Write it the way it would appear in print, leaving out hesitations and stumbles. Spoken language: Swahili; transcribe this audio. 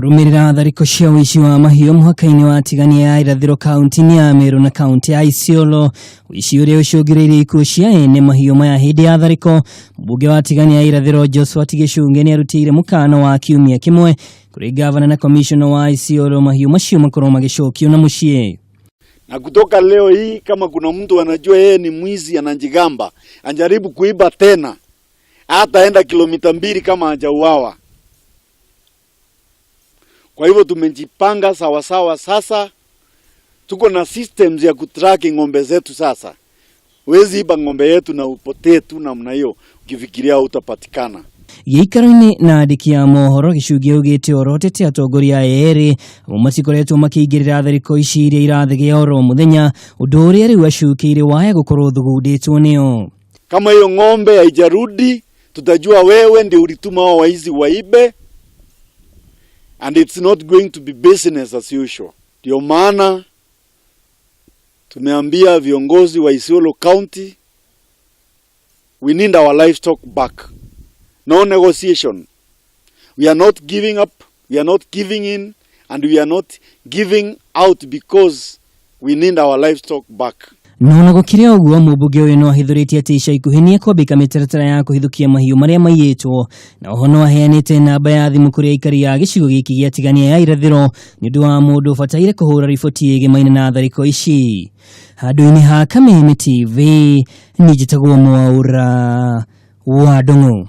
Kurumirira thariko cia uici wa mahiu muhaka-ini wa Tigania ya irathiro kaunti ya Mwaura na kaunti ya Isiolo. Uici uria ucungiriire ikuũ cia ene mahiu maya hindi ya thariko. Mumbunge wa Tigania ya irathiro Josphat Gichunge niarutiire mukana wa kiumia kimwe kuri ngavana na Commisioner wa Isiolo mahiu macio makorwo macokio na mucii. Na kutoka leo hii kama kuna mtu anajua yeye ni mwizi anajigamba, anjaribu kuiba tena, hataenda kilomita 2 kama hajauawa. Kwa hivyo tumejipanga sawa sawa sasa. Tuko na systems ya kutracking ng'ombe zetu sasa. Huwezi iba ng'ombe yetu na upotee tu namna hiyo ukifikiria utapatikana. Aikari na andiki a mohoro Gichunge ugite orotete atongoria eri macikoretwo makiingirira thariko ici iria irathege oro muthenya undu uria riu acukire waya gukorwo thugunditwo nio. Kama hiyo ng'ombe haijarudi, tutajua wewe ndio ulituma hao waizi waibe, and it's not going to be business as usual. Ndio maana tumeambia viongozi wa Isiolo County, we need our livestock back. No negotiation. We are not giving up, we are not giving in, and we are not giving out because we need our livestock back. Nona gukiria uguo mumbunge uyu no ahithuritie ati ica ikuhi ni ekwambika mitaratara ya kuhithukia mahiu maria maiyitwo na oho no aheanite namba ya thimu kuri aikari ya gicigo giki gia Tigania ya irathiro ni undu wa mundu bataire kuhura riboti igimaine na thariko ici. Handu-ini ha Kameme TV ni njitagwo Mwaura wa Ndung'u.